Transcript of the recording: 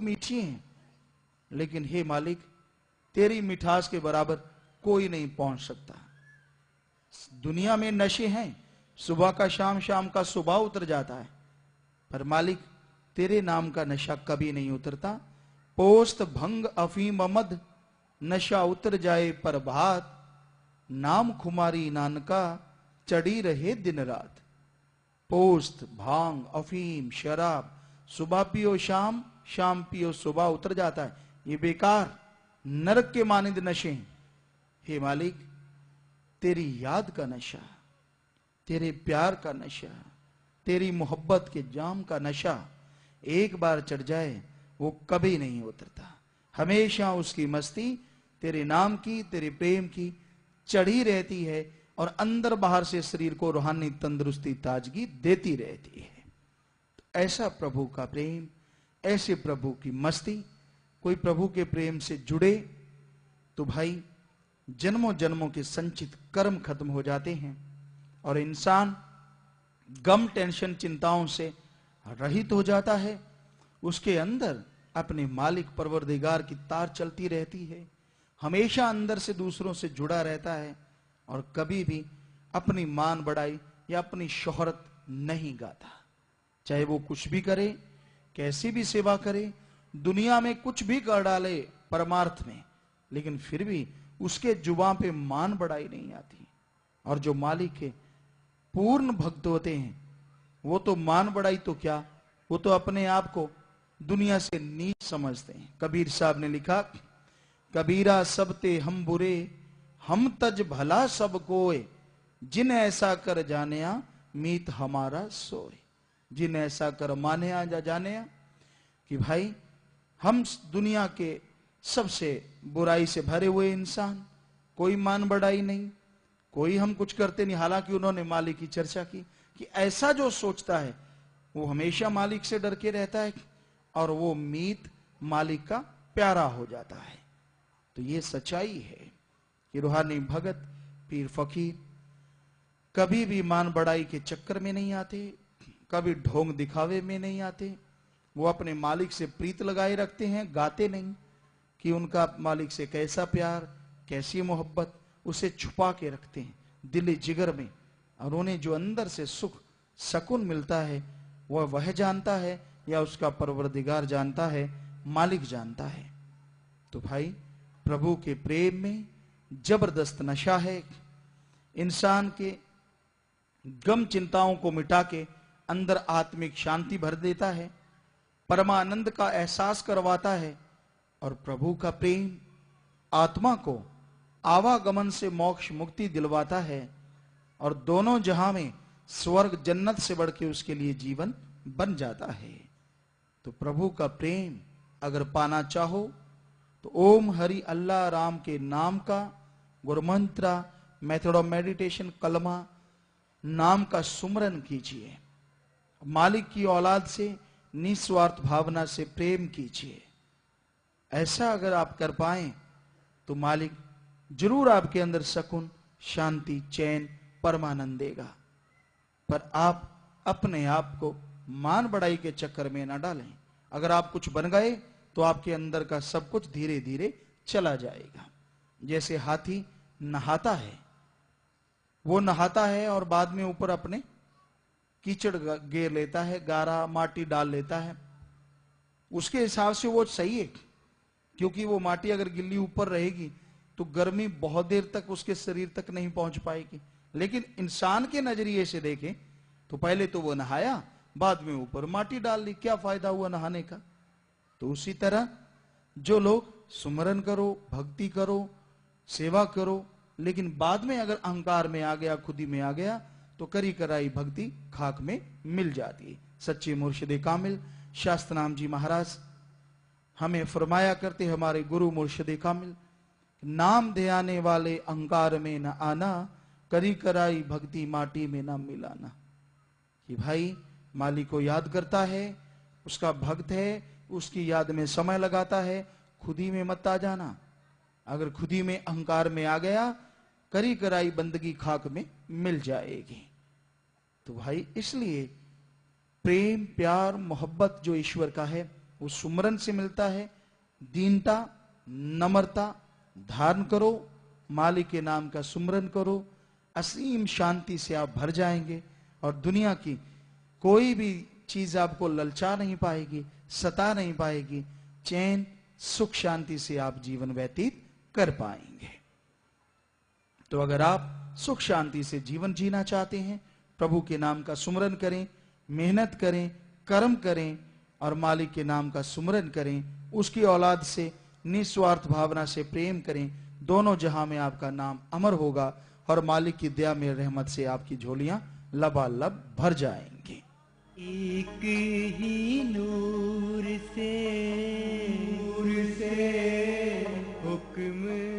मीठी हैं, लेकिन हे मालिक, तेरी मिठास के बराबर कोई नहीं पहुंच सकता। दुनिया में नशे हैं, सुबह का शाम, शाम का सुबह उतर जाता है, पर मालिक तेरे नाम का नशा कभी नहीं उतरता। पोस्त भंग अफीम मद, नशा उतर जाए पर भात, नाम खुमारी नानका, चढ़ी रहे दिन रात। पोस्त, भांग, अफीम, शराब, सुबह पियो शाम, शाम पियो सुबह, उतर जाता है। ये बेकार नरक के मानिंद नशे हैं। हे मालिक, तेरी याद का नशा, तेरे प्यार का नशा, तेरी मोहब्बत के जाम का नशा एक बार चढ़ जाए वो कभी नहीं उतरता। हमेशा उसकी मस्ती तेरे नाम की, तेरे प्रेम की चढ़ी रहती है और अंदर बाहर से शरीर को रूहानी तंदुरुस्ती, ताजगी देती रहती है। तो ऐसा प्रभु का प्रेम, ऐसे प्रभु की मस्ती, कोई प्रभु के प्रेम से जुड़े तो भाई जन्मों जन्मों के संचित कर्म खत्म हो जाते हैं और इंसान गम, टेंशन, चिंताओं से रहित हो जाता है। उसके अंदर अपने मालिक परवरदिगार की तार चलती रहती है, हमेशा अंदर से दूसरों से जुड़ा रहता है और कभी भी अपनी मान बढ़ाई या अपनी शोहरत नहीं गाता। चाहे वो कुछ भी करे, कैसी भी सेवा करे, दुनिया में कुछ भी कर डाले परमार्थ में, लेकिन फिर भी उसके जुबान पे मान बढ़ाई नहीं आती। और जो मालिक के पूर्ण भक्त होते हैं वो तो मान बढ़ाई तो क्या, वो तो अपने आप को दुनिया से नीच समझते हैं। कबीर साहब ने लिखा, कबीरा सब ते हम बुरे, हम तज भला सब कोय, जिन ऐसा कर जानिया मीत हमारा सोए। जिन ऐसा कर मानिया जा जानिया, कि भाई हम दुनिया के सबसे बुराई से भरे हुए इंसान, कोई मान बढ़ाई नहीं, कोई हम कुछ करते नहीं। हालांकि उन्होंने मालिक की चर्चा की कि ऐसा जो सोचता है वो हमेशा मालिक से डर के रहता है और वो मीत मालिक का प्यारा हो जाता है। तो ये सच्चाई है कि रूहानी भगत, पीर फकीर कभी भी मान बढ़ाई के चक्कर में नहीं आते, कभी ढोंग दिखावे में नहीं आते। वो अपने मालिक से प्रीत लगाए रखते हैं, गाते नहीं कि उनका मालिक से कैसा प्यार, कैसी मोहब्बत, उसे छुपा के रखते हैं दिल जिगर में। और उन्हें जो अंदर से सुख सकून मिलता है वह जानता है या उसका परवरदिगार जानता है, मालिक जानता है। तो भाई प्रभु के प्रेम में जबरदस्त नशा है। इंसान के गम चिंताओं को मिटा के अंदर आत्मिक शांति भर देता है, परमानंद का एहसास करवाता है। और प्रभु का प्रेम आत्मा को आवागमन से मोक्ष मुक्ति दिलवाता है और दोनों जहां में स्वर्ग जन्नत से बढ़ के उसके लिए जीवन बन जाता है। तो प्रभु का प्रेम अगर पाना चाहो तो ओम हरि अल्लाह राम के नाम का गुरुमंत्र, मेथड ऑफ मेडिटेशन, कलमा नाम का सुमरन कीजिए। मालिक की औलाद से निस्वार्थ भावना से प्रेम कीजिए। ऐसा अगर आप कर पाएं तो मालिक जरूर आपके अंदर सकून, शांति, चैन, परमानंद देगा। पर आप अपने आप को मान बढ़ाई के चक्कर में ना डालें। अगर आप कुछ बन गए तो आपके अंदर का सब कुछ धीरे धीरे चला जाएगा। जैसे हाथी नहाता है, वो नहाता है और बाद में ऊपर अपने कीचड़ घेर लेता है, गारा माटी डाल लेता है। उसके हिसाब से वो सही है, क्योंकि वो माटी अगर गिल्ली ऊपर रहेगी तो गर्मी बहुत देर तक उसके शरीर तक नहीं पहुंच पाएगी। लेकिन इंसान के नजरिए से देखें तो पहले तो वो नहाया, बाद में ऊपर माटी डाल ली, क्या फायदा हुआ नहाने का। तो उसी तरह जो लोग सुमरन करो, भक्ति करो, सेवा करो, लेकिन बाद में अगर अहंकार में आ गया, खुदी में आ गया, तो करी कराई भक्ति खाक में मिल जाती है। सच्चे मुर्शिद कामिल शास्त्रनाम जी महाराज हमें फरमाया करते, हमारे गुरु मुर्शिद कामिल, नाम ध्याने वाले अहंकार में न आना, करी कराई भक्ति माटी में न मिलाना। कि भाई मालिक को याद करता है, उसका भक्त है, उसकी याद में समय लगाता है, खुदी में मत आ जाना। अगर खुदी में अहंकार में आ गया, करी कराई बंदगी खाक में मिल जाएगी। तो भाई इसलिए प्रेम, प्यार, मोहब्बत जो ईश्वर का है वो सुमरन से मिलता है। दीनता, नम्रता धारण करो, मालिक के नाम का सुमरन करो, असीम शांति से आप भर जाएंगे और दुनिया की कोई भी चीज आपको ललचा नहीं पाएगी, सता नहीं पाएगी। चैन, सुख, शांति से आप जीवन व्यतीत कर पाएंगे। तो अगर आप सुख शांति से जीवन जीना चाहते हैं, प्रभु के नाम का सुमरन करें, मेहनत करें, कर्म करें और मालिक के नाम का सुमरन करें, उसकी औलाद से निस्वार्थ भावना से प्रेम करें, दोनों जहां में आपका नाम अमर होगा और मालिक की दया में रहमत से आपकी झोलियां लबालब भर जाएंगी। एक ही नूर से हुक्म